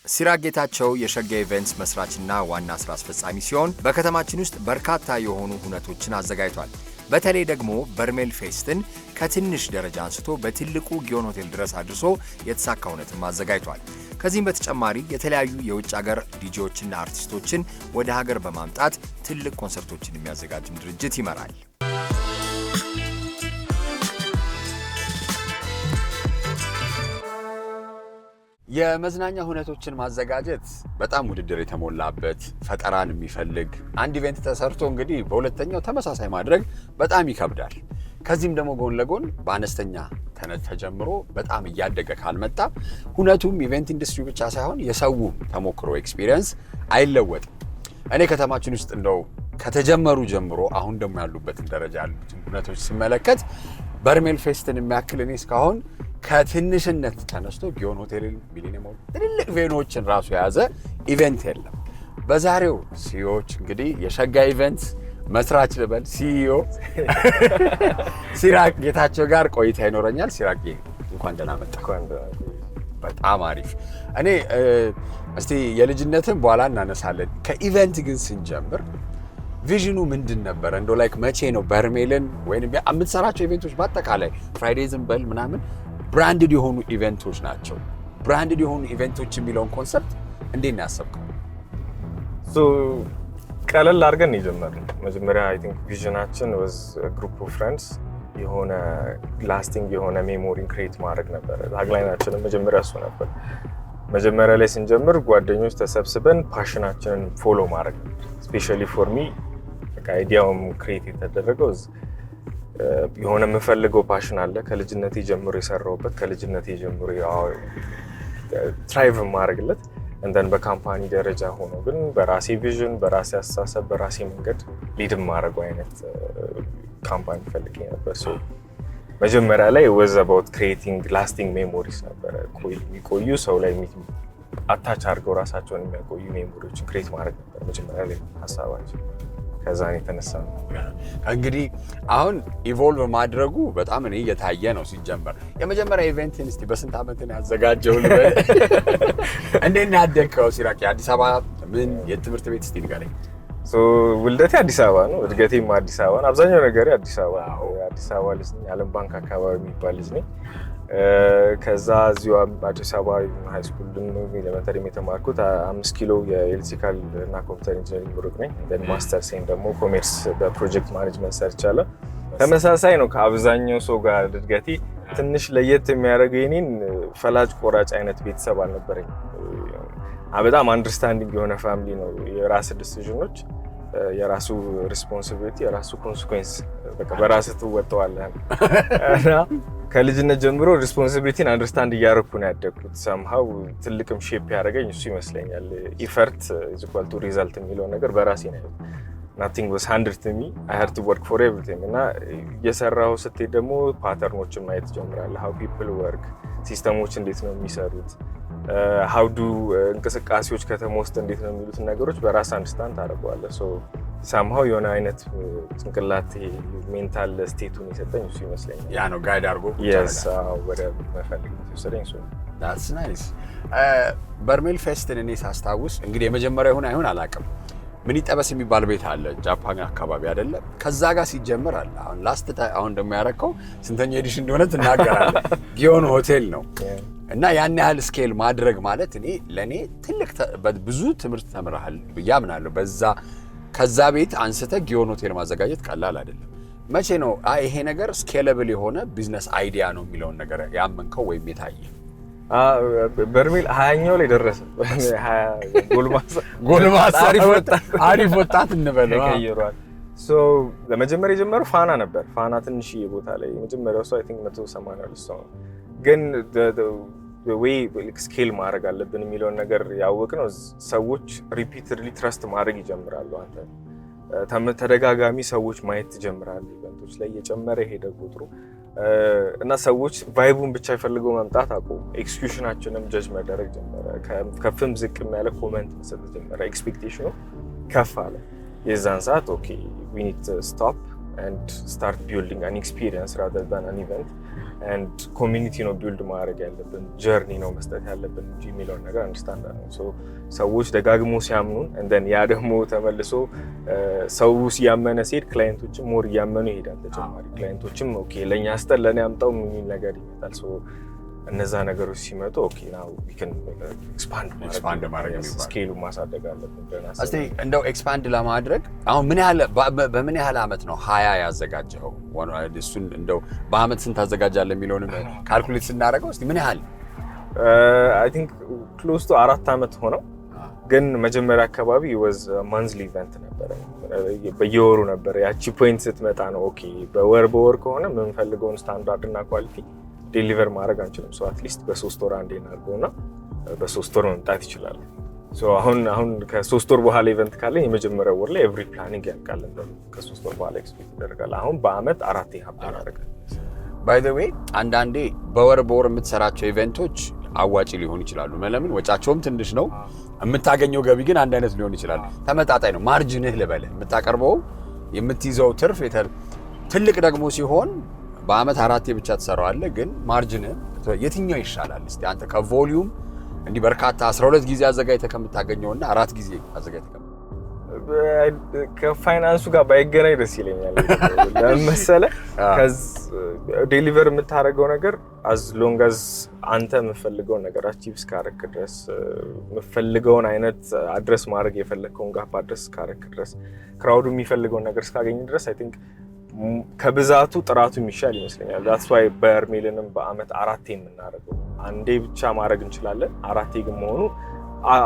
ሲራክ ጌታቸው የሸጋ ኢቨንትስ መስራችና ዋና ስራ አስፈጻሚ ሲሆን በከተማችን ውስጥ በርካታ የሆኑ ሁነቶችን አዘጋጅቷል። በተለይ ደግሞ በርሜል ፌስትን ከትንሽ ደረጃ አንስቶ በትልቁ ጊዮን ሆቴል ድረስ አድርሶ የተሳካ ሁነትም አዘጋጅቷል። ከዚህም በተጨማሪ የተለያዩ የውጭ ሀገር ዲጄዎችና አርቲስቶችን ወደ ሀገር በማምጣት ትልቅ ኮንሰርቶችን የሚያዘጋጅም ድርጅት ይመራል። የመዝናኛ ሁነቶችን ማዘጋጀት በጣም ውድድር የተሞላበት ፈጠራን የሚፈልግ አንድ ኢቨንት ተሰርቶ እንግዲህ በሁለተኛው ተመሳሳይ ማድረግ በጣም ይከብዳል። ከዚህም ደግሞ ጎን ለጎን በአነስተኛ ተጀምሮ በጣም እያደገ ካልመጣ ሁነቱም ኢቨንት ኢንዱስትሪ ብቻ ሳይሆን የሰው ተሞክሮ ኤክስፒሪየንስ አይለወጥም። እኔ ከተማችን ውስጥ እንደው ከተጀመሩ ጀምሮ አሁን ደግሞ ያሉበትን ደረጃ ያሉትን ሁነቶች ስመለከት በርሜል ፌስትን የሚያክል እኔ እስካሁን ከትንሽነት ተነስቶ ጊዮን ሆቴልን ሚሊኒየም ትልልቅ ቬኖችን ራሱ የያዘ ኢቨንት የለም። በዛሬው ሲዮች እንግዲህ የሸጋ ኢቨንትስ መስራች ልበል ሲዮ ሲራክ ጌታቸው ጋር ቆይታ ይኖረኛል። ሲራክ እንኳን ደህና መጣህ። በጣም አሪፍ። እኔ እስቲ የልጅነትን በኋላ እናነሳለን። ከኢቨንት ግን ስንጀምር ቪዥኑ ምንድን ነበር? እንደው ላይክ መቼ ነው በርሜልን ወይንም የምትሰራቸው ኢቨንቶች በአጠቃላይ ፍራይዴዝን በል ምናምን ብራንድድ የሆኑ ኢቨንቶች ናቸው። ብራንድድ የሆኑ ኢቨንቶች የሚለውን ኮንሰፕት እንዴት ነው ያሰብከው? ቀለል አድርገን ነው የጀመርነው። መጀመሪያ አይ ቲንክ ቪዥናችን was a group of friends የሆነ ላስቲንግ የሆነ ሜሞሪ ክሬት ማድረግ ነበር። ታግላይናችንም መጀመሪያ እሱ ነበር። መጀመሪያ ላይ ስንጀምር ጓደኞች ተሰብስበን ፓሽናችንን ፎሎ ማድረግ ነበር። ስፔሻሊ ፎር ሚ አይዲያውም ክሬት የተደረገው የሆነ የምፈልገው ፓሽን አለ ከልጅነቴ ጀምሮ የሰራሁበት ከልጅነቴ ጀምሮ ትራይቭ ማድረግለት እንደን በካምፓኒ ደረጃ ሆኖ ግን በራሴ ቪዥን በራሴ አስተሳሰብ በራሴ መንገድ ሊድ ማድረግ አይነት ካምፓኒ ፈልጌ ነበር። ሶ መጀመሪያ ላይ was about creating lasting memories ነበር። የሚቆዩ ሰው ላይ አታች አድርገው ራሳቸውን የሚያቆዩ ሜሞሪዎችን ክሬት ማድረግ ነበር መጀመሪያ ላይ ሀሳባችን። ከዛ ነው የተነሳው። እንግዲህ አሁን ኢቮልቭ ማድረጉ በጣም እኔ እየታየ ነው። ሲጀመር የመጀመሪያ ኢቨንትን እስቲ በስንት ዓመት ነው ያዘጋጀው? እንዴት ነው ያደግከው ሲራክ? አዲስ አበባ ምን የትምህርት ቤት እስቲ ንገረኝ። ውልደቴ አዲስ አበባ ነው፣ እድገቴም አዲስ አበባ ነው። አብዛኛው ነገር አዲስ አበባ ነው። አዲስ አበባ ልጅ ነኝ። ዓለም ባንክ አካባቢ የሚባል ልጅ ነኝ። ከዛ እዚሁ አዲስ አበባ ሃይ ስኩል ኤሌመንተሪ የተማርኩት 5 ኪሎ የኤሌክትሪካል እና ኮምፒውተር ኢንጂነሪንግ ምሩቅ ነኝ። ማስተርስ ደግሞ ኮሜርስ በፕሮጀክት ማኔጅመንት ሰርቻለሁ። ተመሳሳይ ነው ከአብዛኛው ሰው ጋር እድገቴ። ትንሽ ለየት የሚያደርገው የኔን ፈላጭ ቆራጭ አይነት ቤተሰብ አልነበረኝ። በጣም አንደርስታንዲንግ የሆነ ፋሚሊ ነው። የራስ ዲሲዥኖች የራሱ ሪስፖንሲቢሊቲ የራሱ ኮንሲኩዌንስ በቃ በራስ ትወጣዋለህ እና ከልጅነት ጀምሮ ሪስፖንሲቢሊቲን አንደርስታንድ እያደረኩ ነው ያደግኩት። ሰምሃው ትልቅም ሼፕ ያደረገኝ እሱ ይመስለኛል። ኢፈርት ኢዝ ኢኳል ቱ ሪዛልት የሚለው ነገር በራሴ ነው። nothing was handed to me, I had to work for everything እና የሰራው ስትሄድ ደግሞ ፓተርኖችን ማየት ጀምራለህ። how people work ሲስተሞች እንዴት ነው የሚሰሩት፣ how do እንቅስቃሴዎች ከተማ ውስጥ እንዴት ነው የሚሉት ነገሮች በራስ አንደርስታንድ ታደርገዋለህ። ሶ somehow የሆነ አይነት ጭንቅላት ሜንታል ስቴቱን የሰጠኝ እሱ ይመስለኛል። ያ ነው ጋይድ አድርጎ yes ወደ መፈልግ የወሰደኝ እሱ። that's nice። በርሜል ፌስትን እኔ ሳስታውስ እንግዲህ የመጀመሪያ ይሁን አይሁን አላውቅም፣ ምን ይጠበስ የሚባል ቤት አለ ጃፓን አካባቢ አይደለ? ከዛ ጋር ሲጀመር አለ። አሁን ደግሞ ያረከው ስንተኛ ኤዲሽን እንደሆነ ትናገራለህ። ጊዮን ሆቴል ነው እና ያን ያህል ስኬል ማድረግ ማለት እኔ ለኔ ትልቅ ብዙ ትምህርት ተምራሃል ብዬ አምናለሁ። ከዛ ቤት አንስተ ጊዮን ሆቴል ማዘጋጀት ቀላል አይደለም። መቼ ነው ይሄ ነገር ስኬለብል የሆነ ቢዝነስ አይዲያ ነው የሚለውን ነገር ያመንከው ወይም የታየ? በርሜል 20ኛው ላይ ደረሰ። 20 ጎልማሳ አሪፍ ወጣት እንበለው ተቀይሯል። ሶ ለመጀመሪያ የጀመረው ፋና ነበር። ፋና ትንሽዬ ቦታ ላይ የመጀመሪያው ሰው አይ ቲንክ 180 ሰው ግን ወይ ስኬል ማድረግ አለብን የሚለውን ነገር ያወቅነው ሰዎች ሪፒትድሊ ትረስት ማድረግ ይጀምራሉ። አንተ ተደጋጋሚ ሰዎች ማየት ትጀምራለህ። ኢቨንቶች ላይ እየጨመረ ሄደ ቁጥሩ እና ሰዎች ቫይቡን ብቻ ይፈልገው መምጣት አቆሙ። ኤክስኪዩሽናችንም ጀጅ መደረግ ጀመረ። ከፍም ዝቅም ያለ ኮሜንት መስጠት ጀመረ። ኤክስፔክቴሽኑ ከፍ አለ። የዛን ሰዓት ኦኬ ዊ ኒድ ቱ ስቶፕ and start building an experience rather than an event and community ነው ቢልድ ማድረግ ያለብን ጀርኒ ነው መስጠት ያለብን እንጂ የሚለውን ነገር አንደርስታንድ ነው። ሶ ሰዎች ደጋግሞ ሲያምኑን and then ያ ደግሞ ተመልሶ ሰው ሲያመነ ሲሄድ ክላይንቶችም ሞር እያመኑ ይሄዳል። ተጨማሪ ክላይንቶችም ኦኬ ለኛ አስጠን ለኔ አምጣው የሚል ነገር ይመጣል። ሶ እነዛ ነገሮች ሲመጡ ኦኬ ናው we can expand ማድረግ ስኬሉ ማሳደግ አለብን። እስቲ እንደው ኤክስፓንድ ለማድረግ አሁን በምን ያህል አመት ነው 20 ያዘጋጀው? እሱን እንደው በአመት ስንት ታዘጋጃለህ የሚለውን ካልኩሌት ስናደርገው እስቲ ምን ያህል I think close to 4 አመት ሆነው ግን መጀመሪያ አካባቢ was monthly event ነበር። በየወሩ ነበር። ያቺ ፖይንት ስትመጣ ነው ኦኬ በወር ከሆነ የምንፈልገውን ስታንዳርድ እና ኳሊቲ ዴሊቨር ማድረግ አንችልም። ሶ አትሊስት በ3 ወር አንዴ እናድርገውና በ3 ወር መምጣት ይችላል። ሶ አሁን ከ3 ወር በኋላ ኢቨንት ካለ የመጀመሪያው ወር ላይ ኤቭሪ ፕላኒንግ ያልቃል። ከ3 ወር በኋላ ኤክስፔክት ይደረጋል። አሁን በአመት 4 ሀብታም ያደርጋል። ባይ ዘ ዌይ አንዳንዴ በወር የምትሰራቸው ኢቨንቶች አዋጪ ሊሆኑ ይችላሉ። ለምን ወጫቸውም ትንሽ ነው፣ የምታገኘው ገቢ ግን አንድ አይነት ሊሆን ይችላል። ተመጣጣኝ ነው ማርጂንህ ልበልህ፣ የምታቀርበው የምትይዘው ትርፍ ትልቅ ደግሞ ሲሆን በአመት 4 ብቻ ትሰራዋለህ። ግን ማርጂን የትኛው ይሻላል? እስቲ አንተ ከቮሊዩም እንዲህ በርካታ 12 ጊዜ አዘጋጅተህ ከምታገኘውና 4 ጊዜ አዘጋጅተህ ከፋይናንሱ ጋር ባይገናኝ ደስ ይለኛል። ለምሳሌ ከዚ ዴሊቨር የምታደርገው ነገር as long as አንተ የምፈልገው ነገር አቺቭ እስካረክ ድረስ የምፈልገውን አይነት አድረስ ማድረግ የፈለከውን ጋፕ አድረስ እስካረክ ድረስ ክራውዱ የሚፈልገውን ነገር እስካገኝ ድረስ I think ከብዛቱ ጥራቱ የሚሻል ይመስለኛል። that's why በርሜልንም በአመት 4 የምናደርገው አንዴ ብቻ ማድረግ እንችላለን። 4 ግን መሆኑ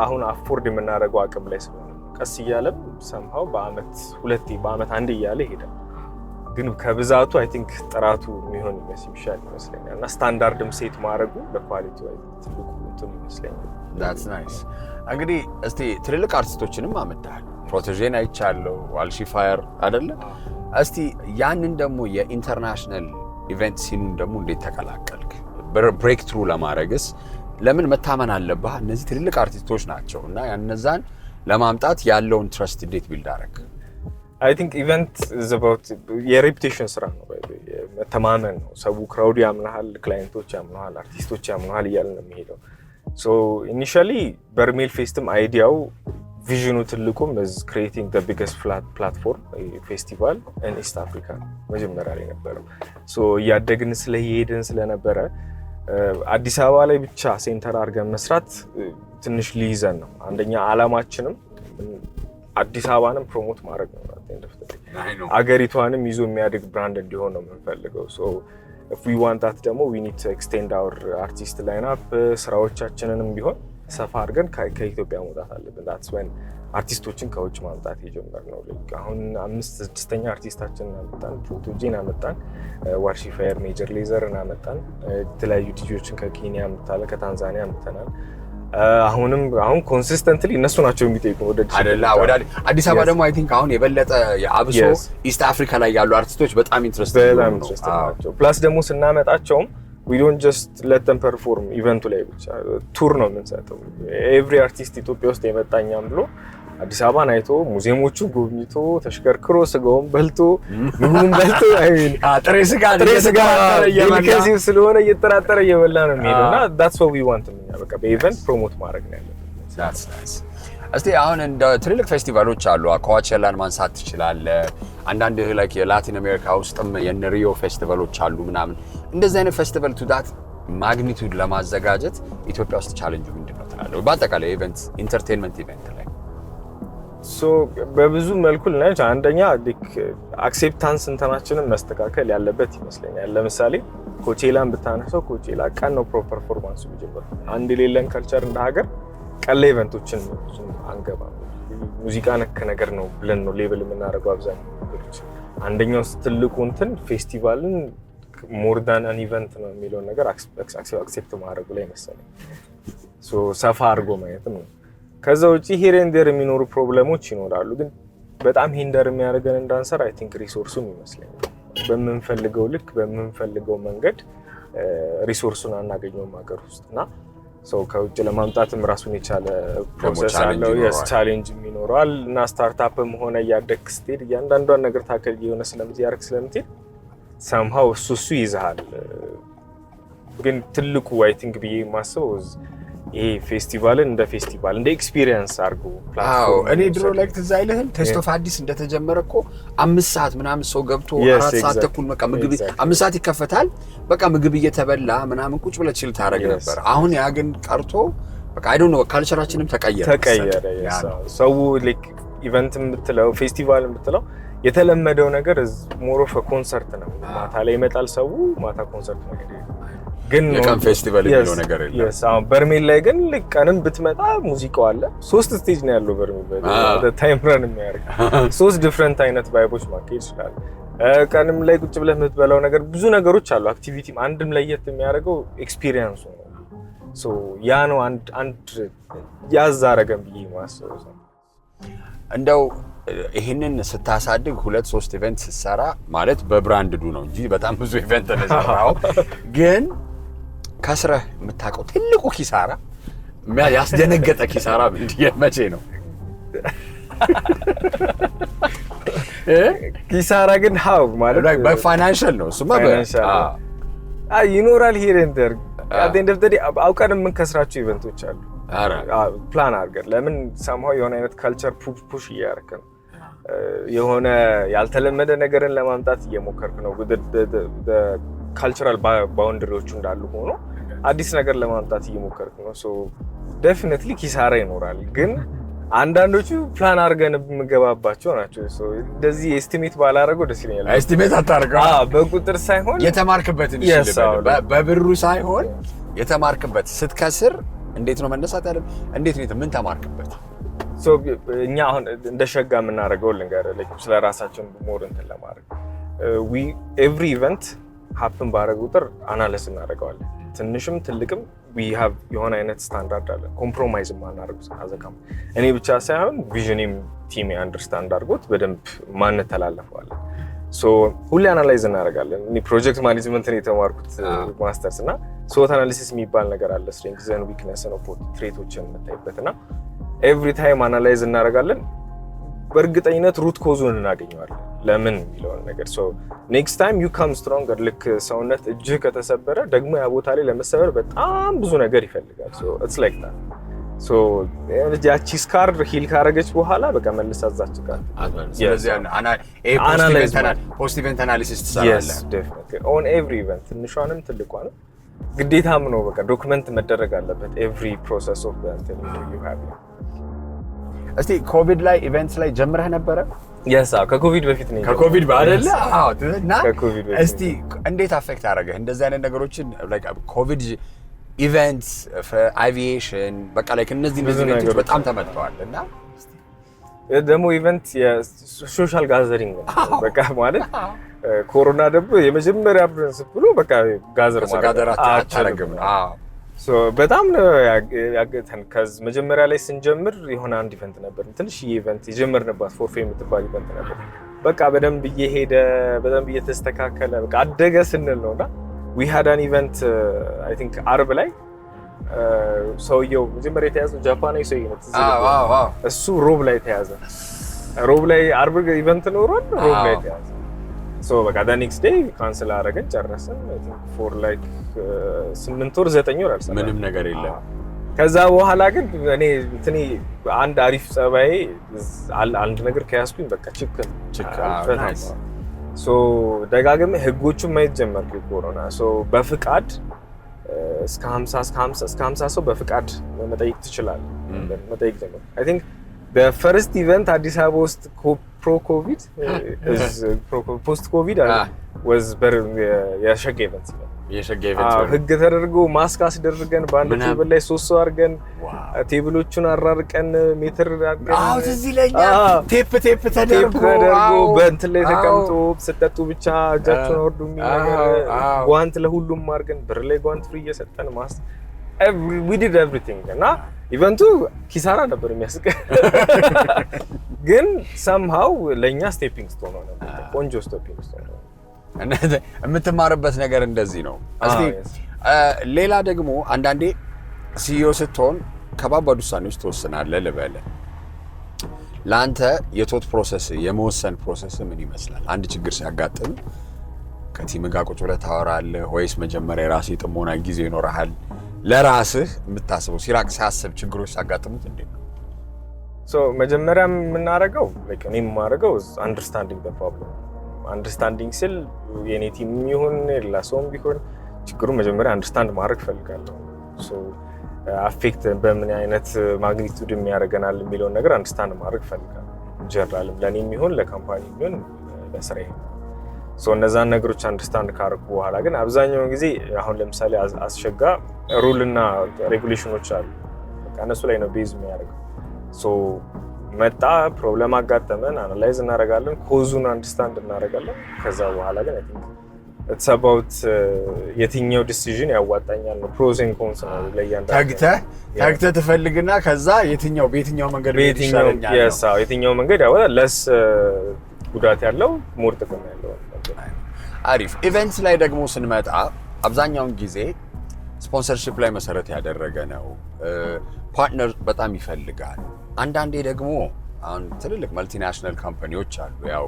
አሁን አፎርድ የምናደርገው አቅም ላይ ስለሆነ ቀስ እያለም somehow በአመት 2 በአመት 1 እያለ ይሄዳል። ግን ከብዛቱ I think ጥራቱ የሚሆን ይመስል ይመስለኛል እና ስታንዳርድም ሴት ማድረጉ ለኳሊቲ ወይ ትልቁ እንትን ይመስለኛል። that's nice። እንግዲህ እስቲ ትልልቅ አርቲስቶችንም አመጣህ። ፕሮቴጄን አይቻለሁ፣ ዋልሺፋየር አይደለ? እስቲ ያንን ደግሞ የኢንተርናሽናል ኢቨንት ሲኑን ደግሞ እንዴት ተቀላቀልክ? ብሬክ ትሩ ለማድረግስ ለምን መታመን አለብህ? እነዚህ ትልልቅ አርቲስቶች ናቸው እና ያነዛን ለማምጣት ያለውን ትረስት እንዴት ቢልድ አደረግ? I think event is about የሬፑቴሽን ስራ ነው። መተማመን ነው። ሰው ክራውድ ያምናል፣ ክላይንቶች ያምናል፣ አርቲስቶች ያምናል እያልን ነው የሚሄደው። ሶ ኢኒሺያሊ በርሜል ፌስትም አይዲያው ቪዥኑ ትልቁም is creating the biggest platform festival in East Africa መጀመሪያ ላይ ነበረው። ሶ ያደግን ስለሄድን ስለነበረ አዲስ አበባ ላይ ብቻ ሴንተር አድርገን መስራት ትንሽ ሊይዘን ነው። አንደኛ አላማችንም አዲስ አበባንም ፕሮሞት ማድረግ ነው። አገሪቷንም ይዞ የሚያድግ ብራንድ እንዲሆን ነው የምንፈልገው። ሶ if we want that ደግሞ we need to extend our artist lineup ስራዎቻችንንም ቢሆን ሰፋ አድርገን ከኢትዮጵያ መውጣት አለብን። that's when አርቲስቶችን ከውጭ ማምጣት የጀመርነው። አሁን 5-6ኛ አርቲስታችንን አመጣን፣ ፕሮቶጂን አመጣን፣ ዋልሺፋየር ሜጀር ሌዘርን አመጣን፣ የተለያዩ ዲጂዎችን ከኬንያ አመጣን፣ ከታንዛኒያ አመጣናል። አሁን ኮንሲስተንትሊ እነሱ ናቸው የሚጠይቁ ወደ አዲስ አበባ ደግሞ አይ ቲንክ አሁን የበለጠ የአብሶ ኢስት አፍሪካ ላይ ያሉ አርቲስቶች በጣም ኢንትረስትድ ናቸው። ፕላስ ደግሞ ስናመጣቸውም we don't just let them perform ኢቨንቱ ላይ ብቻ ቱር ነው የምንሰጠው። ኤቭሪ አርቲስት ኢትዮጵያ ውስጥ የመጣኛም ብሎ አዲስ አበባን አይቶ ሙዚየሞቹ ጎብኝቶ ተሽከርክሮ ስጋውን በልቶ ምግቡን በልቶ ጥሬ ስጋ እየመከሲው ስለሆነ እየተራጠረ እየበላ ነው የሚሄደውና that's what we want በቃ በኢቨንት ፕሮሞት ማድረግ ነው ያለብን። that's nice። እስቲ አሁን እንደ ትልልቅ ፌስቲቫሎች አሉ፣ ኮዋቼላን ማንሳት ትችላለህ። አንዳንድ ላይክ የላቲን አሜሪካ ውስጥም የነሪዮ ፌስቲቫሎች አሉ ምናምን። እንደዚህ አይነት ፌስቲቫል ቱ ዳት ማግኒቱድ ለማዘጋጀት ኢትዮጵያ ውስጥ ቻሌንጁ ምንድነው ትላለህ? በአጠቃላይ ኢቨንት ኢንተርቴይንመንት ኢቨንት ላይ በብዙ መልኩ ልናየው፣ አንደኛ አክሴፕታንስ እንትናችንን መስተካከል ያለበት ይመስለኛል። ለምሳሌ ኮቼላን ብታነሳው ኮቼላ ቀን ነው ፐርፎርማንሱ የሚጀምረው። አንድ ሌለን ካልቸር እንደ ሀገር ቀን ኢቨንቶችን አንገባም። ሙዚቃ ነክ ነገር ነው ብለን ነው ሌብል የምናደርገው አብዛኛው ነገሮች። አንደኛው ትልቁ እንትን ፌስቲቫልን ሞር ዳን አን ኢቨንት ነው የሚለው ነገር አክሴፕት ማድረጉ ላይ መሰለኝ። ሶ ሰፋ አድርጎ ማየትም ነው። ከዛ ውጪ ሂር ኤንድ ዴር የሚኖሩ ፕሮብለሞች ይኖራሉ፣ ግን በጣም ሂንደር የሚያደርገን እንዳንሰራ አይ ቲንክ ሪሶርሱን ይመስለኛል። በምንፈልገው ልክ በምንፈልገው መንገድ ሪሶርሱን አናገኘውም ሀገር ውስጥና ሰው ከውጭ ለማምጣትም ራሱን የቻለ ፕሮሰስ አለው። ቻሌንጅ የሚኖር ይኖራል እና ስታርታፕም ሆነ እያደግክ ስትሄድ እያንዳንዷን ነገር ታከል የሆነ ስለምትሄድ somehow እሱ ይዛሃል። ግን ትልቁ አይ ቲንክ ብዬ የማስበው ይሄ ፌስቲቫልን እንደ ፌስቲቫል እንደ ኤክስፒሪየንስ አድርጎ ፕላትፎርም እኔ ድሮ ላይክ ትዝ አይልህም ቴስት ኦፍ አዲስ እንደተጀመረ እኮ 5 ሰዓት ምናምን ሰው ገብቶ 4 ሰዓት ተኩል በቃ ምግብ 5 ሰዓት ይከፈታል። በቃ ምግብ እየተበላ ምናምን ቁጭ ብለህ ችል ታረግ ነበር። አሁን ያ ግን ቀርቶ በቃ አይ ዶንት ኖ ካልቸራችንም ተቀየረ። ሰው ላይክ ኢቨንት የምትለው ፌስቲቫል የምትለው የተለመደው ነገር ሞር ኦፍ ኮንሰርት ነው። ማታ ላይ ይመጣል ሰው ማታ ኮንሰርት ነው ያለው። ግን የቀን ፌስቲቫል የሚለው ነገር የለም። በርሜል ላይ ግን ቀንም ብትመጣ ሙዚቃው አለ። 3 ስቴጅ ነው ያለው በርሜል ላይ ታይም ረን የሚያደርግ 3 ዲፈረንት አይነት ቫይቦች ማካሄድ ይችላል። ቀንም ላይ ቁጭ ብለህ የምትበላው ነገር ብዙ ነገሮች አሉ። አክቲቪቲ አንድም ለየት የሚያደርገው ኤክስፒሪየንሱ ነው። ሶ ያ ነው አንድ ያዛረገን ብዬ ማስበው። እንደው ይሄንን ስታሳድግ 2-3 ኢቨንት ስትሰራ ማለት በብራንድዱ ነው እንጂ በጣም ብዙ ኢቨንት ተሰራው። ግን ከስረህ የምታውቀው ትልቁ ኪሳራ ያስደነገጠ ኪሳራ መቼ ነው? ኪሳራ ግን ሃው ማለት በፋይናንሻል ነው እሱማ ይኖራል። ሂር ኤንድ ዴር አት ኤንድ ኦፍ ዘ ዴይ አውቀን የምንከስራቸው ኢቨንቶች አሉ። ፕላን አድርገን ለምን ሳምሃው የሆነ አይነት ካልቸር ፑሽ እያደረክ ነው። የሆነ ያልተለመደ ነገርን ለማምጣት እየሞከርክ ነው። ካልቸራል ባውንደሪዎቹ እንዳሉ ሆኖ አዲስ ነገር ለማምጣት እየሞከርክ ነው። ሶ ዴፊኒትሊ ኪሳራ ይኖራል። ግን አንዳንዶቹ ፕላን አድርገን የምንገባባቸው ናቸው። ሶ እንደዚህ ኤስቲሜት ባላረገው ደስ ይለኛል። ኤስቲሜት አታርገው። በቁጥር ሳይሆን የተማርክበትን በብሩ ሳይሆን የተማርክበት ስትከስር እንዴት ነው መነሳት ያለ እንዴት ነው ምን ተማርክበት? ሶ እኛ አሁን እንደ ሸጋ የምናደርገው ልንገርህ ስለራሳችን ሞር እንትን ለማድረግ ኤቭሪ ኢቨንት ሀፕን ባደረገ ቁጥር አናሊሲስ እናደርገዋለን። ትንሽም ትልቅም የሆነ አይነት ስታንዳርድ አለ ኮምፕሮማይዝ ማናደርጉ አዘካም እኔ ብቻ ሳይሆን ቪዥንም ቲም አንደርስታንድ አድርጎት በደንብ ማንተላለፈዋለን። ሶ ሁሌ አናላይዝ እናደርጋለን። እኔ ፕሮጀክት ማኔጅመንት ነው የተማርኩት ማስተርስ እና ሶት አናሊሲስ የሚባል ነገር አለ። ስትሬንግዝ ኤንድ ዊክነስ ነው ትሬቶችን የምታይበትና ኤቭሪ ታይም አናላይዝ እናደርጋለን። በእርግጠኝነት ሩት ኮዙን እናገኘዋለን ለምን የሚለውን ነገር። ሶ ኔክስት ታይም ዩ ካም ስትሮንገር። ልክ ሰውነት እጅህ ከተሰበረ ደግሞ ያ ቦታ ላይ ለመሰበር በጣም ብዙ ነገር ይፈልጋል። ሶ ኢትስ ላይክ ዳት። ሶ ያቺ ስካር ሂል ካረገች በኋላ በቃ መልሳ እዛች ጋር ስለዚህ ፖስት ኢቨንት አናሊሲስ ትሰራለህ። ዴፊኒትሊ ኦን ኤቭሪ ኢቨንት ትንሿንም ትልቋንም ግዴታም ነው። በቃ ዶክመንት መደረግ አለበት ኤቭሪ ፕሮሰስ ኦፍ ዘ ዩ ሃቭ። እስቲ ኮቪድ ላይ ኢቨንትስ ላይ ጀምረህ ነበረ? የሳ ከኮቪድ በፊት ነው። ከኮቪድ አይደለ? አዎ። እና እስቲ እንዴት አፌክት አደረገህ እንደዚህ አይነት ነገሮችን ላይክ ኮቪድ ኢቨንትስ አቪዬሽን በቃ ላይክ እነዚህ ኢቨንቶች በጣም ተመጥተዋል እና ደግሞ ኢቨንት የሶሻል ጋዘሪንግ ነው በቃ ማለት ኮሮና ደግሞ የመጀመሪያ ፕሪንሲፕሉ በቃ ጋዘር ማለት አታረግም ነው። አዎ ሶ በጣም ያገተን ከዚ መጀመሪያ ላይ ስንጀምር የሆነ አንድ ኢቨንት ነበር ትንሽ ኢቨንት የጀመርንባት ፎርፌ የምትባል ኢቨንት ነበር። በቃ በደንብ እየሄደ በደንብ እየተስተካከለ በቃ አደገ ስንል ነውና we had an event I think አርብ ላይ ሰውየው መጀመሪያ የተያዘው ጃፓናዊ ሰውዬ ነው። እሱ ሮብ ላይ ተያዘ። ሮብ ላይ አርብ ኢቨንት ኖሯል። ሮብ ላይ ተያዘ። ሶ በቃ the next day ካንሰል አደረገን ጨረሰን። I think for like 8 ወር 9 ወር አልሰራም። ምንም ነገር የለም። ከዛ በኋላ ግን እኔ እንትኔ አንድ አሪፍ ጸባይ አንድ ነገር ከያዝኩኝ በቃ ችክ ናይስ። ሶ ደጋግሜ ህጎቹን ማየት ጀመርኩ። ኮሮና ሶ በፍቃድ እስከ 50 ሰው በፍቃድ መጠየቅ ትችላለህ። መጠየቅ ጀመርኩ። I think the first event አዲስ አበባ ውስጥ ፕሮ ኮቪድ ፖስት ኮቪድ was የሸጋ ኢቨንት ነው። የሸጋ ኢቨንት ህግ ተደርጎ ማስክ አስደርገን በአንድ ቴብል ላይ 3 ሰው አድርገን ቴብሎቹን አራርቀን ሜትር አድርገን ትዝ ይለኛል። ቴፕ ተደርጎ በእንትን ላይ ተቀምጦ ስጠጡ ብቻ እጃችሁን አወርዱ የሚል ነገር ጓንት ለሁሉም አድርገን ብር ላይ ጓንት ፍሪ እየሰጠን ማስክ we did everything እና ኢቨንቱ ኪሳራ ነበር የሚያስቀ ግን somehow ለኛ ስቴፒንግ ስቶን ሆነ። ቆንጆ ስቴፒንግ ስቶን ሆነ። የምትማርበት ነገር እንደዚህ ነው። እስቲ ሌላ ደግሞ አንዳንዴ ሲኢኦ ስትሆን ከባባድ ውሳኔዎች ትወስናለህ ልበልህ። ለአንተ የቶት ፕሮሰስ የመወሰን ፕሮሰስ ምን ይመስላል? አንድ ችግር ሲያጋጥም ከቲም ጋር ቁጭ ብለህ ታወራለህ ወይስ መጀመሪያ የራስህ ጥሞና ጊዜ ይኖርሃል? ለራስህ የምታስበው ሲያስብ ችግሮች ሲያጋጥሙት እንዴት ነው? መጀመሪያ የምናደርገው እኔ የማደርገው አንደርስታንዲንግ ዘ ፕሮብለም። አንደርስታንዲንግ ስል የኔ ቲም ይሁን ሌላ ሰውም ቢሆን ችግሩን መጀመሪያ አንደርስታንድ ማድረግ ፈልጋለሁ። አፌክት በምን አይነት ማግኒቱድ የሚያደርገናል የሚለውን ነገር አንደርስታንድ ማድረግ ፈልጋለሁ። ጀነራልም ለእኔም ይሁን ለካምፓኒ ይሁን ለስራዬ እነዛን ነገሮች አንደርስታንድ ካደረኩ በኋላ ግን አብዛኛውን ጊዜ አሁን ለምሳሌ አስቸጋ ሩል እና ሬጉሌሽኖች አሉ። እነሱ ላይ ነው ቤዝ የሚያደርገው። መጣ ፕሮብለም አጋጠመን አናላይዝ እናደርጋለን፣ ኮዙን አንደርስታንድ እናደርጋለን። ከዛ በኋላ ግን አይ ቲንክ ኢትስ አባውት የትኛው ዲሲዥን ያዋጣኛል ነው። ፕሮስ ኤንድ ኮንስ ነው ለእያንዳንዱ ታግተህ ትፈልግና ከዛ በየትኛው መንገድ ይሻለኛል ነው። የትኛው መንገድ ያወጣል ለስ ጉዳት ያለው ሞር ጥቅም ያለው። አሪፍ። ኢቨንትስ ላይ ደግሞ ስንመጣ አብዛኛውን ጊዜ ስፖንሰርሺፕ ላይ መሰረት ያደረገ ነው። ፓርትነር በጣም ይፈልጋል። አንዳንዴ ደግሞ አሁን ትልልቅ መልቲናሽናል ካምፓኒዎች አሉ። ያው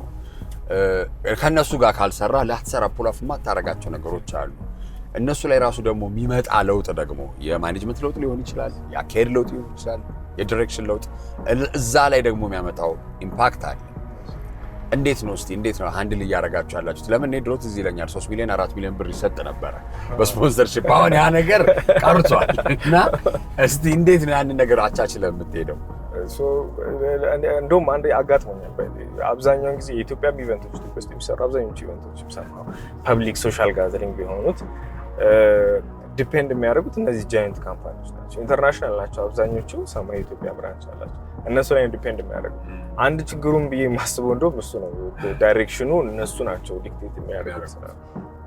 ከነሱ ጋር ካልሰራ ላትሰራ ፑል ኦፍ የማታረጋቸው ነገሮች አሉ። እነሱ ላይ ራሱ ደግሞ የሚመጣ ለውጥ ደግሞ የማኔጅመንት ለውጥ ሊሆን ይችላል፣ የአካሄድ ለውጥ ሊሆን ይችላል፣ የዲሬክሽን ለውጥ እዛ ላይ ደግሞ የሚያመጣው ኢምፓክት አለ። እንዴት ነው ሃንድል እያደረጋችሁ ያላችሁት? ለምን እኔ ድሮ ትዝ ይለኛል 3 ሚሊዮን 4 ሚሊዮን ብር ይሰጥ ነበረ በስፖንሰርሺፕ። አሁን ያ ነገር ቀርቷል እና እስቲ እንዴት ነው ያንን ነገር አቻችለህ የምትሄደው? እንደውም አንድ አጋጥሞኛል። አብዛኛውን ጊዜ የኢትዮጵያ ኢቨንቶች ውስጥ የሚሰሩ አብዛኞቹ ኢቨንቶች ሰማው ፐብሊክ ሶሻል ጋዘሪንግ የሆኑት ዲፔንድ የሚያደርጉት እነዚህ ጃይንት ካምፓኒዎች ናቸው። ኢንተርናሽናል ናቸው አብዛኞቹ። ሰማይ የኢትዮጵያ ብራንች አላቸው። እነሱ ላይ ዲፔንድ የሚያደርጉ አንድ ችግሩን ብዬ የማስበው እንደውም እሱ ነው። ዳይሬክሽኑ እነሱ ናቸው ዲክቴት የሚያደርጉት።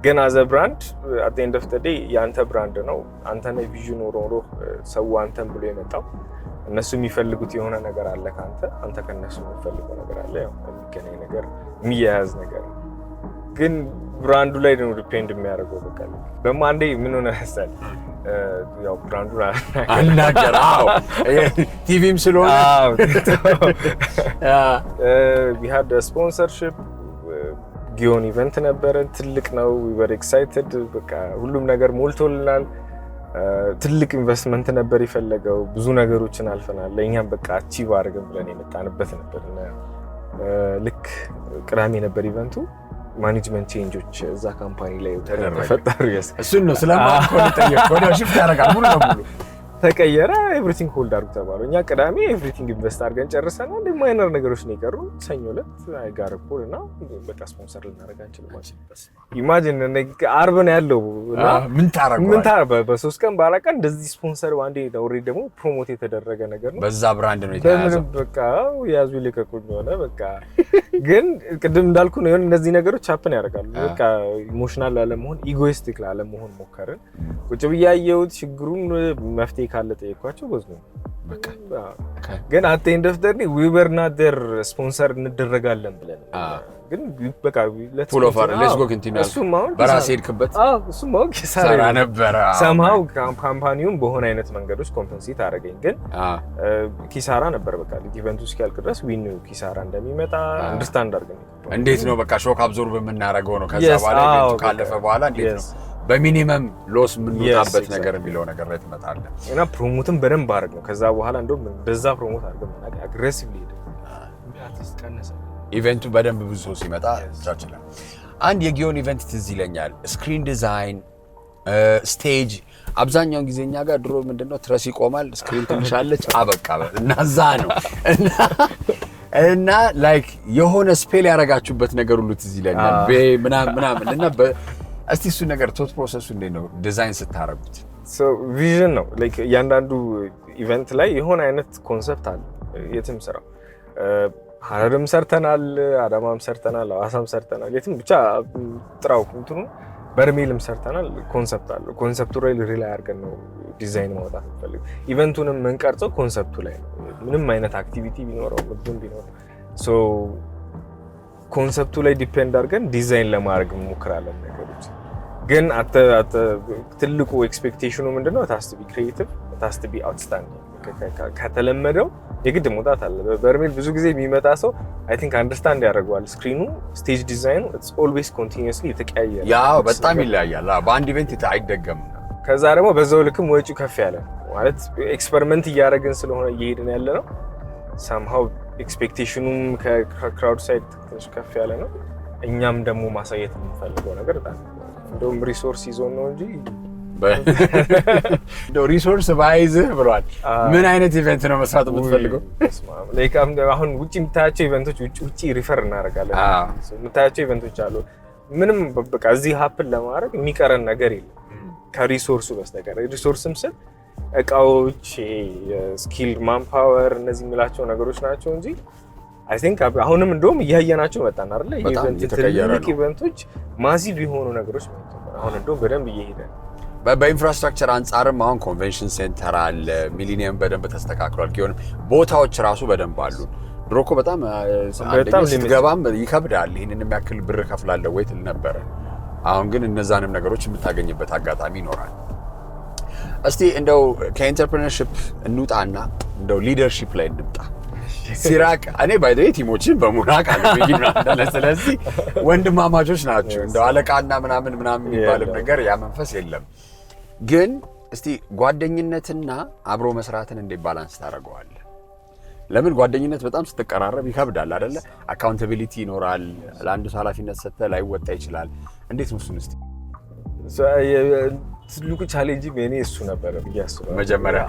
ግን አዘ ብራንድ አት ኤንድ ኦፍ ዘ ዴይ የአንተ ብራንድ ነው። አንተ ነህ ቪዥኑ ኖሮ ሰው አንተን ብሎ የመጣው። እነሱ የሚፈልጉት የሆነ ነገር አለ አንተ ከነሱ የሚፈልገው ነገር አለ። ያው የሚገናኝ ነገር የሚያያዝ ነገር ግን ብራንዱ ላይ ነው ዲፔንድ የሚያደርገው። በቃ ደግሞ አንዴ ምን ሆነ መሰል ያው ብራንዱ አናገር ቲቪም ስለሆነ we had a sponsorship ጊዮን ኢቨንት ነበረ። ትልቅ ነው። we were excited። በቃ ሁሉም ነገር ሞልቶልናል። ትልቅ ኢንቨስትመንት ነበር የፈለገው። ብዙ ነገሮችን አልፈናል። ለእኛም በቃ አቺቭ አድርገን ብለን የመጣንበት ነበር እና ልክ ቅዳሜ ነበር ኢቨንቱ። ማኔጅመንት ቼንጆች እዛ ካምፓኒ ላይ ተፈጠሩ። እሱን ነው ስለማንኮን ጠየቅ ወደ ሽፍት ያደርጋል ሙሉ ለሙሉ ተቀየረ። ኤቭሪቲንግ ሆልድ አድርጉ ተባሉ። እኛ ቅዳሜ ኤቭሪቲንግ ኢንቨስት አድርገን ጨርሰናል። ማይነር ነገሮች ነው የቀሩ። ሰኞ ዕለት አይጋር ኮል እና በቃ ስፖንሰር ልናደርግ አንችልም። ኢማጂን አርብ ነው ያለው እና ምን ታረጋው በሶስት ቀን በአራት ቀን እንደዚህ ስፖንሰር አንዴ ኦልሬዲ ደግሞ ፕሮሞት የተደረገ ነገር ነው። በዛ ብራንድ ነው የተያዘው። በቃ ያዙ ይልቀቁኝ ሆነ። በቃ ግን ቅድም እንዳልኩ ነው እነዚህ ነገሮች ሀፕን ያደርጋሉ። በቃ ኢሞሽናል ላለመሆን ኢጎይስቲክ ላለመሆን ሞከርን። ቁጭ ብዬ ያየሁት ችግሩን መፍትሄ ካለ ጠየኳቸው። በዝኑ በቃ ግን አት ኤንድ ኦፍ ዘ ዴይ ዊ ወር ናት ዴር ስፖንሰር እንደረጋለን ብለን ግን በቃ ፉል ኦፍ ሌትስ ጎ ኮንቲኒው በራስ ሄድክበት። እሱም ማው ኪሳራ ነበር። ሰምሃው ካምፓኒውን በሆነ አይነት መንገዶች ኮምፐንሴት አደረገኝ። ግን ኪሳራ ነበር። በቃ ኢቨንቱ እስኪያልቅ ድረስ ዊን ኪሳራ እንደሚመጣ አንደርስታንድ አድርገን እንዴት ነው በቃ ሾክ አብዞርብ የምናደርገው ነው። ከዛ በኋላ ኢቨንቱ ካለፈ በኋላ እንዴት ነው በሚኒመም ሎስ የምንወጣበት ነገር የሚለው ነገር ላይ ትመጣለህ እና ፕሮሞትን በደንብ አድርግ ነው። ከዛ በኋላ እንደውም በዛ ፕሮሞት አድርገን ማለት አግሬሲቭሊ ሄደ። አትሊስት ቀነሰ ኢቨንቱ በደንብ ብዙ ሰው ሲመጣ ይችላል። አንድ የጊዮን ኢቨንት ትዝ ይለኛል። ስክሪን ዲዛይን፣ ስቴጅ አብዛኛውን ጊዜ እኛ ጋር ድሮ ምንድነው ትረስ ይቆማል፣ ስክሪን ትንሽ አለች፣ አበቃ እና እዛ ነው እና ላይክ የሆነ ስፔል ያደረጋችሁበት ነገር ሁሉ ትዝ ይለኛል ምናምን እና እስቲ እሱ ነገር ቶት ፕሮሰሱ እንዴት ነው ዲዛይን ስታረጉት? ቪዥን ነው ላይክ እያንዳንዱ ኢቨንት ላይ የሆነ አይነት ኮንሰፕት አለ። የትም ስራ ሀረርም ሰርተናል፣ አዳማም ሰርተናል፣ ሐዋሳም ሰርተናል። የትም ብቻ ጥራው እንትኑ በርሜልም ሰርተናል። ኮንሰፕት አለ። ኮንሰፕቱ ላይ ሪላይ አድርገን ነው ዲዛይን ማውጣት እንፈልግ። ኢቨንቱንም የምንቀርጸው ኮንሰፕቱ ላይ ነው። ምንም አይነት አክቲቪቲ ቢኖረው ምንም ቢኖረው ኮንሰፕቱ ላይ ዲፔንድ አድርገን ዲዛይን ለማድረግ እንሞክራለን። ነገሮች ግን ትልቁ ኤክስፔክቴሽኑ ምንድነው? ታስ ቱ ቢ ክሪኤቲቭ፣ ታስ ቱ ቢ አውትስታንዲንግ። ከተለመደው የግድ መውጣት አለ። በርሜል ብዙ ጊዜ የሚመጣ ሰው አይ ቲንክ አንደርስታንድ ያደርገዋል። ስክሪኑ ስቴጅ ዲዛይኑ ኢትስ ኦልዌይስ ኮንቲኒዩስሊ የተቀያየረ ያው በጣም ይለያያል። በአንድ ኢቨንት አይደገምም። ከዛ ደግሞ በዛው ልክም ወጪው ከፍ ያለ ማለት ኤክስፐሪመንት እያደረግን ስለሆነ እየሄድን ያለ ነው። ሳምሃው ኤክስፔክቴሽኑም ከክራውድ ሳይድ ትንሽ ከፍ ያለ ነው። እኛም ደግሞ ማሳየት የምንፈልገው ነገር እንደውም ሪሶርስ ይዞን ነው እንጂ ሪሶርስ ባይዝህ ብሏል። ምን አይነት ኢቨንት ነው መስራት የምትፈልገው? አሁን ውጭ የምታያቸው ኢቨንቶች ውጭ ሪፈር እናደርጋለን። የምታያቸው ኢቨንቶች አሉ። ምንም በቃ እዚህ ሀፕን ለማድረግ የሚቀረን ነገር የለም ከሪሶርሱ በስተቀር። ሪሶርስም ስል እቃዎች፣ ስኪል ማንፓወር እነዚህ የሚላቸው ነገሮች ናቸው እንጂ አይ ቲንክ አሁንም እንደውም እያየናቸው መጣን አይደል? ትልልቅ ኢቨንቶች ማሲቭ የሆኑ ነገሮች አሁን እንደውም በደንብ እየሄደ በኢንፍራስትራክቸር አንጻርም አሁን ኮንቬንሽን ሴንተር አለ፣ ሚሊኒየም በደንብ ተስተካክሏል። ኪዮንም ቦታዎች ራሱ በደንብ አሉ። ድሮ እኮ በጣም ስትገባም ይከብዳል። ይህንን የሚያክል ብር ከፍላለሁ ወይ ትል ነበረ። አሁን ግን እነዛንም ነገሮች የምታገኝበት አጋጣሚ ይኖራል። እስቲ እንደው ከኢንተርፕረነርሺፕ እንውጣና እንደው ሊደርሺፕ ላይ እንምጣ። ሲራክ እኔ ባይ ዘ ዌይ ቲሞችን በሙራቅ አለ። ስለዚህ ወንድማማቾች ናቸው። እንደው አለቃና ምናምን የሚባልም ነገር ያ መንፈስ የለም። ግን እስቲ ጓደኝነትና አብሮ መስራትን እንዴት ባላንስ ታደርገዋለህ? ለምን ጓደኝነት በጣም ስትቀራረብ ይከብዳል አይደለ? አካውንታቢሊቲ ይኖራል። ለአንዱ ኃላፊነት ሰጥተህ ላይወጣ ይችላል። እንዴት ነው እሱን እስቲ? ትልቁ ቻሌንጅ የኔ እሱ ነበር ብዬ አስባለሁ። መጀመሪያ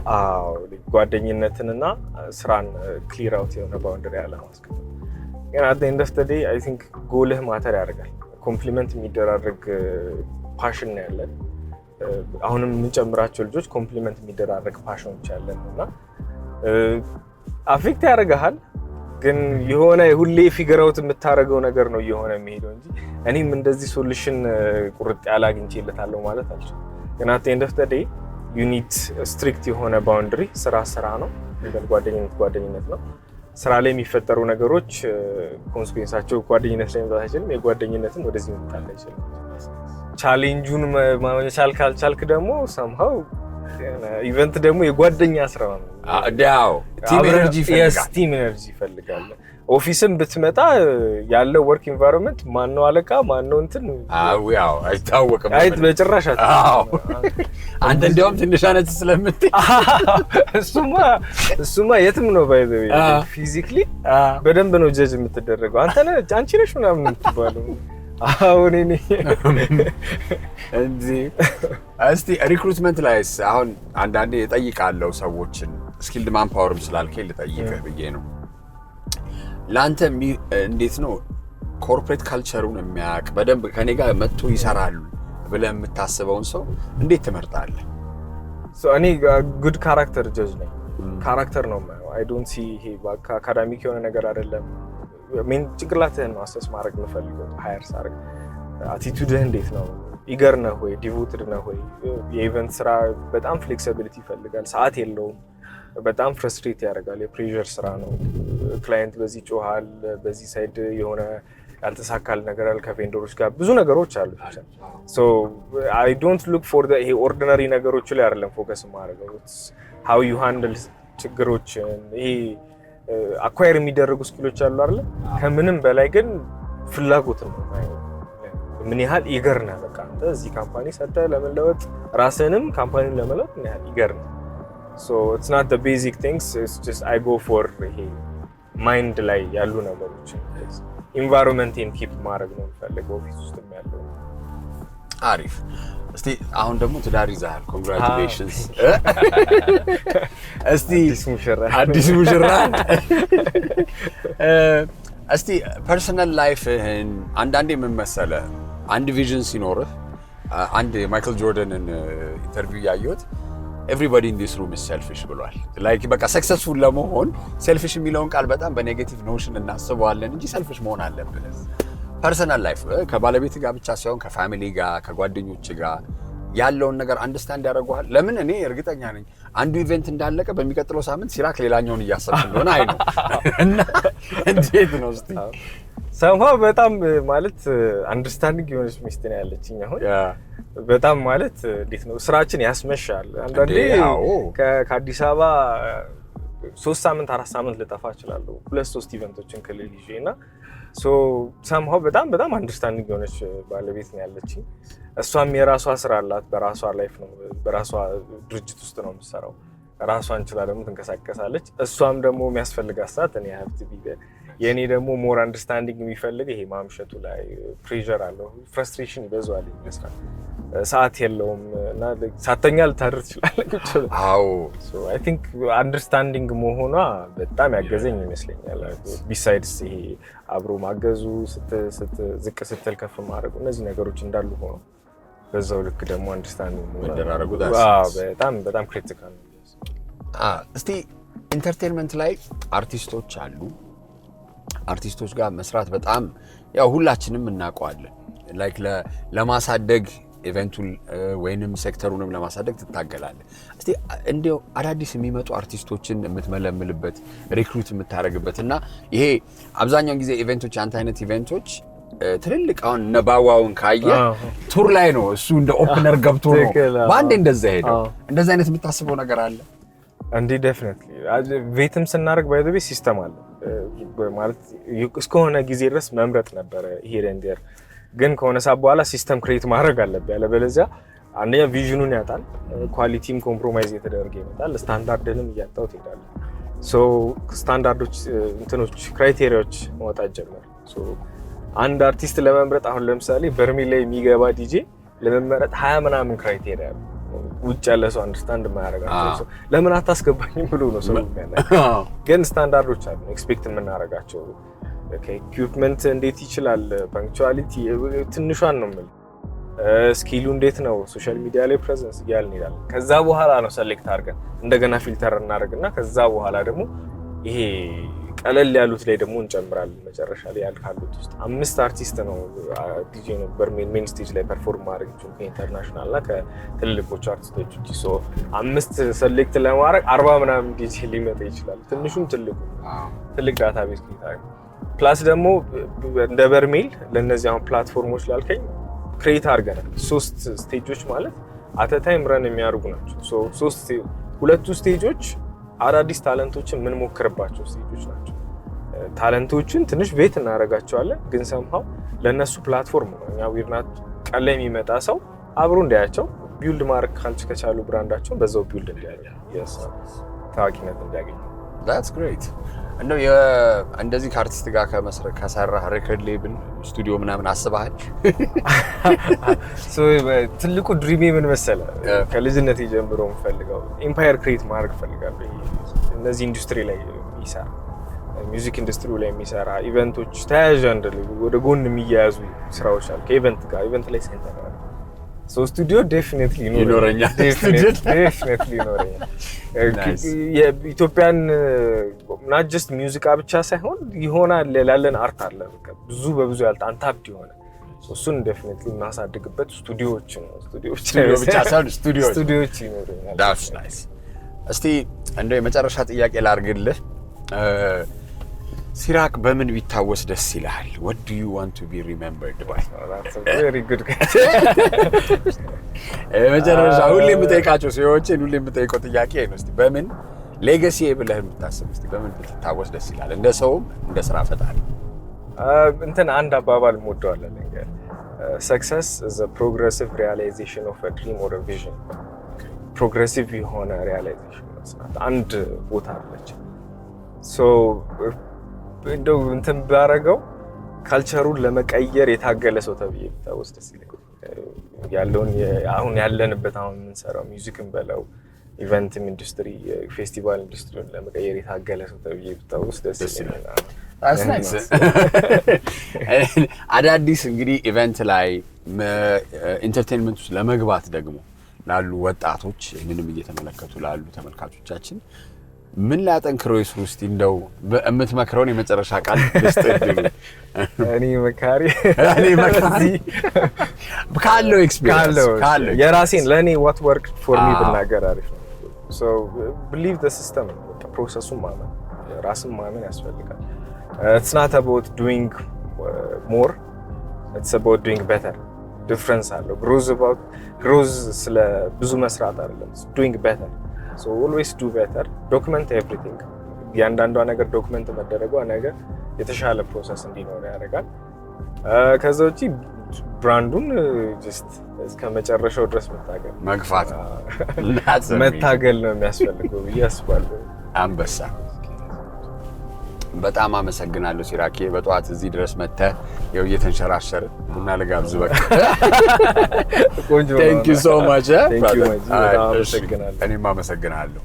ጓደኝነትንና ስራን ክሊር አውት የሆነ ባውንደሪ ያለ ማስቀመጥ። ግን አት ዘ ኤንድ ኦፍ ዘ ዴይ አይ ቲንክ ጎልህ ማተር ያደርጋል። ኮምፕሊመንት የሚደራረግ ፓሽን ነው ያለን። አሁንም የምንጨምራቸው ልጆች ኮምፕሊመንት የሚደራረግ ፓሽኖች ያለን እና አፌክት ያደርግሃል። ግን የሆነ ሁሌ ፊገር አውት የምታደርገው ነገር ነው እየሆነ የሚሄደው እንጂ እኔም እንደዚህ ሶሉሽን ቁርጥ ያለ አግኝቼለታለሁ ማለት አልችልም። ግን አት ኤንድ ኦፍ ዘ ዴይ ዩ ኒድ ስትሪክት የሆነ ባውንደሪ። ስራ ነው፣ ጓደኝነት ነው። ስራ ላይ የሚፈጠሩ ነገሮች ኮንስኩዌንሳቸው ጓደኝነት ላይ መምጣት አይችልም። የጓደኝነትን ወደዚህ መምጣት አይችልም። ቻሌንጁን መቻል ካልቻልክ ደግሞ ሰምሃው ኢቨንት ደግሞ የጓደኛ ስራ ነው። ቲም ኤነርጂ ይፈልጋል። ኦፊስም ብትመጣ ያለው ወርክ ኢንቫይሮንመንት ማነው አለቃ ማነው እንትን አይታወቅም። በጭራሽ አንተ እንዲያውም ትንሽ አነስ ስለምትይ እሱማ የትም ነው ባይ ዘ ዌይ ፊዚካሊ በደንብ ነው ጀጅ የምትደረገው። አንቺ ነሽ ምናምን የምትባለው። አሁን እኔ እስቲ ሪክሩትመንት ላይስ አሁን አንዳንዴ እጠይቃለሁ ሰዎችን ስኪልድ ማንፓወርም ስላልከኝ ልጠይቅህ ብዬ ነው። ለአንተ እንዴት ነው ኮርፖሬት ካልቸሩን የሚያውቅ በደንብ ከኔ ጋር መጥቶ ይሰራሉ ብለህ የምታስበውን ሰው እንዴት ትመርጣለህ? እኔ ጉድ ካራክተር ጀጅ ነኝ። ካራክተር ነው የማየው። አይ ዶንት ሲ ይሄ አካዳሚክ የሆነ ነገር አይደለም። ሜን ጭንቅላትህን ነው አሰስ ማድረግ የምፈልገው። ሃየር ሳርግ አቲቱድህ እንዴት ነው? ኢገር ነህ ወይ? ዲቮትድ ነህ ወይ? የኢቨንት ስራ በጣም ፍሌክሲቢሊቲ ይፈልጋል። ሰዓት የለውም። በጣም ፍረስትሬት ያደርጋል። የፕሬሸር ስራ ነው። ክላይንት በዚህ ጮሃል፣ በዚህ ሳይድ የሆነ ያልተሳካል ነገር አለ። ከቬንደሮች ጋር ብዙ ነገሮች አሉ። ሶ አይ ዶንት ሉክ ፎር ይሄ ኦርዲነሪ ነገሮች ላይ አይደለም ፎከስ ማድረገው። ሃው ዩ ሃንድል ችግሮችን ይሄ አኳየር የሚደረጉ ስኪሎች አሉ አይደል? ከምንም በላይ ግን ፍላጎት ነው። ምን ያህል ኢገር ነህ? በቃ አንተ እዚህ ካምፓኒ ሰጥተህ ለመለወጥ ራስህንም ካምፓኒውን ለመለወጥ ምን ያህል ኢገር ነህ? ሶ ኢትስ ናት ዘ ቤዚክ ቲንግስ ኢትስ ጀስት አይ ጎ ፎር ይሄ ማይንድ ላይ ያሉ ነገሮች። ኢንቫይሮንመንቴን ኪፕ ማድረግ ነው የምፈልገው ኦፊስ ውስጥ ያለው። አሪፍ። እስቲ አሁን ደግሞ ትዳር ይዘሃል። ኮንግራቹሌሽንስ። እስቲ አዲስ ሙሽራ እስቲ ፐርሰናል ላይፍህን አንዳንዴ ምን መሰለህ፣ አንድ ቪዥን ሲኖርህ አንድ ማይክል ጆርዳንን ኢንተርቪው ያየሁት ኤቭሪባዲ ኢን ዲስ ሩም ኢዝ ሴልፊሽ ብሏል። ላይክ በቃ ሰክሰስፉል ለመሆን ሴልፊሽ የሚለውን ቃል በጣም በኔጌቲቭ ኖሽን እናስበዋለን እንጂ ሴልፊሽ መሆን አለብህ። ፐርሰናል ላይፍ ከባለቤት ጋር ብቻ ሳይሆን ከፋሚሊ ጋር ከጓደኞች ጋር ያለውን ነገር አንደርስታንድ ያደርገዋል። ለምን እኔ እርግጠኛ ነኝ አንዱ ኢቨንት እንዳለቀ በሚቀጥለው ሳምንት ሲራክ ሌላኛውን እያሰብክ እንደሆነ አይ ነው። እና እንዴት ነው እስቲ ሰምሃው በጣም ማለት አንደርስታንዲንግ የሆነች ሚስት ነው ያለችኝ። አሁን በጣም ማለት እንዴት ነው ስራችን ያስመሻል። አንዳንዴ ከአዲስ አበባ 3 ሳምንት 4 ሳምንት ልጠፋ እችላለሁ 2-3 ኢቨንቶችን ክልል ይዤና ሶ ሳምሃው በጣም አንደርስታንዲንግ የሆነች ባለቤት ነው ያለችኝ። እሷም የራሷ ስራ አላት፣ በራሷ ላይፍ ነው በራሷ ድርጅት ውስጥ ነው የምትሰራው፣ ራሷን ችላ ደግሞ ትንቀሳቀሳለች። እሷም ደግሞ የሚያስፈልጋት ሰዓት እኔ ሀብት ቢገ የኔ ደግሞ ሞር አንደርስታንዲንግ የሚፈልግ ይሄ ማምሸቱ ላይ ፕሬሸር አለው፣ ፍረስትሬሽን ይበዛዋል ይመስላል። ሰዓት የለውም እና ሳተኛ ልታድር ትችላለች። አዎ ሶ አይ ቲንክ አንደርስታንዲንግ መሆኗ በጣም ያገዘኝ ይመስለኛል። ቢሳይድስ ይሄ አብሮ ማገዙ ዝቅ ስትል ከፍ ማድረጉ እነዚህ ነገሮች እንዳሉ ሆኖ በዛው ልክ ደግሞ አንደርስታንዲንግ መደራረጉ በጣም ክሪቲካል ነው። እስቲ ኢንተርቴይንመንት ላይ አርቲስቶች አሉ። አርቲስቶች ጋር መስራት በጣም ያው ሁላችንም እናውቀዋለን። ላይክ ለማሳደግ ኢቨንቱን ወይንም ሴክተሩንም ለማሳደግ ትታገላለህ። እስቲ እንዴው አዳዲስ የሚመጡ አርቲስቶችን የምትመለምልበት ሪክሩት የምታደርግበት እና ይሄ አብዛኛውን ጊዜ ኢቨንቶች አንተ አይነት ኢቨንቶች ትልልቅ አሁን ነባዋውን ካየ ቱር ላይ ነው እሱ እንደ ኦፕነር ገብቶ ነው ባንዴ እንደዛ ሄደው እንደዛ አይነት የምታስበው ነገር አለ እንዴ? ዴፊኒትሊ ቬትም ስናደርግ ባይ ዘ ዌይ ሲስተም አለ ማለት እስከሆነ ጊዜ ድረስ መምረጥ ነበረ ሂር ኤንድ ዴር፣ ግን ከሆነ ሰዓት በኋላ ሲስተም ክሬት ማድረግ አለብህ። ያለበለዚያ አንደኛ ቪዥኑን ያጣል፣ ኳሊቲም ኮምፕሮማይዝ እየተደረገ ይመጣል፣ ስታንዳርድንም እያጣው ትሄዳለህ። ሶ ስታንዳርዶች እንትኖች ክራይቴሪያዎች መውጣት ጀመር። ሶ አንድ አርቲስት ለመምረጥ አሁን ለምሳሌ በርሜል ላይ የሚገባ ዲጄ ለመመረጥ 20 ምናምን ክራይቴሪያ አለ። ውጭ ያለ ሰው አንደርስታንድ የማያደርጋቸው ለምን አታስገባኝም ብሎ ነው ሰው የሚያናግረው። ግን ስታንዳርዶች አሉ ኤክስፔክት የምናደርጋቸው። ኢኩዊፕመንት እንዴት ይችላል፣ ፓንክቹዋሊቲ ትንሿን ነው የምልህ፣ ስኪሉ እንዴት ነው፣ ሶሻል ሚዲያ ላይ ፕሬዘንስ እያልን እንሄዳለን። ከዛ በኋላ ነው ሰሌክት አድርገን እንደገና ፊልተር እናደርግና ከዛ በኋላ ደግሞ ይሄ ቀለል ያሉት ላይ ደግሞ እንጨምራለን። መጨረሻ ላይ ያልካሉት ውስጥ 5 አርቲስት ነው ዲጄ ነው በሜን ስቴጅ ላይ ፐርፎርም ማድረግ ይችላል ከኢንተርናሽናል እና ከትልልቆቹ አርቲስቶች ውጪ። ሶ 5 ሰሌክት ለማድረግ 40 ምናምን ዲጄ ሊመጣ ይችላል። ትንሹም ትልቅ ዳታቤዝ ሊታረግ ፕላስ ደግሞ እንደ በርሜል ለነዚህ አሁን ፕላትፎርሞች ላልከኝ ክሬት አድርገናል 3 ስቴጆች ማለት አት ታይም ረን የሚያደርጉ ናቸው። ሶ 2 ስቴጆች አዳዲስ ታለንቶችን ምን ሞክርባቸው ስቴጆች ናቸው። ታለንቶችን ትንሽ ቤት እናደርጋቸዋለን፣ ግን ሰምሃው ለነሱ ፕላትፎርም ነው። እኛ ዊርናት ቀለ የሚመጣ ሰው አብሮ እንዲያያቸው ቢልድ ማድረግ ከቻሉ ብራንዳቸውን በዛው ቢልድ እንዲያደርጉ ታዋቂነት እንዲያገኙ። that's great። እንደው እንደዚህ ከአርቲስት ጋር ከሰራህ ሬኮርድ ሌብል ስቱዲዮ ምናምን አስበሃል? ትልቁ ድሪሜ ምን መሰለህ? ከልጅነት ጀምሮ የምፈልገው ኢምፓየር ክሬት ማድረግ ፈልጋለሁ። እነዚህ ኢንዱስትሪ ላይ የሚሰራ ሚውዚክ ኢንዱስትሪ ላይ የሚሰራ ኢቨንቶች ተያያዥ ወደ ጎን የሚያያዙ ስራዎች አሉ ከኢቨንት ጋር ኢቨንት ላይ ሴንተር አለ። ስቱዲዮ ዴፊኒትሊ ይኖረኛል። የኢትዮጵያን not just ሙዚቃ ብቻ ሳይሆን ይሆናል ላለን አርት አለ በብዙ ያልታንታብድ የሆነ እሱን ዴፊኒትሊ እናሳድግበት ስቱዲዮዎች ብቻ ሳይሆን ስቱዲዮዎች ይኖረኛል። that's nice። እስቲ እንደው የመጨረሻ ጥያቄ ላርግልህ። ሲራክ በምን ቢታወስ ደስ ይላል? what do you want to be remembered by? that's a very good መጨረሻ ሁሌ የምጠይቃቸው ሰዎችን ሁሌ የምጠይቀው ጥያቄ ነው። እስቲ በምን ሌጋሲ ብለህ የምታስብ እስቲ በምን ብትታወስ ደስ ይላል? እንደ ሰውም እንደ ስራ ፈጣሪ እንትን አንድ አባባል ሞደዋለሁ ነገር success is a progressive realization of a dream or a vision። ፕሮግሬሲቭ የሆነ ሪያላይዜሽን መስራት አንድ ቦታ አለች። ሶ እንደው እንትን ባረገው ካልቸሩን ለመቀየር የታገለ ሰው ተብዬ ብታወስ ደስ ይለኛል። ያለውን አሁን ያለንበት አሁን የምንሰራው ሚውዚክን በለው ኢቨንት ኢንዱስትሪ ፌስቲቫል ኢንዱስትሪውን ለመቀየር የታገለ ሰው ተብዬ ብታወስ ደስ ይለኛል። አዳዲስ እንግዲህ ኢቨንት ላይ ኢንተርቴይንመንት ውስጥ ለመግባት ደግሞ ላሉ ወጣቶች ምንም እየተመለከቱ ላሉ ተመልካቾቻችን ምን ላጠንክረው ይስሩ እስቲ እንደው የምትመክረውን የመጨረሻ ቃል ልስጥልኝ። እኔ መካሪ ካለው ኤክስፒሪየንስ ካለው የራሴን ለኔ what worked for me ብናገር አሪፍ ነው። so believe the system ፕሮሰሱን ማመን ራስን ማመን ያስፈልጋል። it's not about doing more, it's about doing better። ዲፍረንስ አለው። ግሮዝ ስለ ብዙ መስራት አይደለም፣ doing better. So always do better, document everything, እያንዳንዷ ነገር ዶክመንት መደረጓ ነገር የተሻለ ፕሮሰስ እንዲኖር ያደርጋል። ከዛ ውጪ ብራንዱን ጀስት እስከ መጨረሻው ድረስ መግፋት መታገል ነው የሚያስፈልገው ብዬ አስባለሁ። አንበሳ በጣም አመሰግናለሁ ሲራኬ። በጠዋት እዚህ ድረስ መጥተህ ያው እየተንሸራሸረ ቡና ልጋብዝ በቃ። ቆንጆ ነው። Thank you so much. Thank you. አመሰግናለሁ። እኔም አመሰግናለሁ።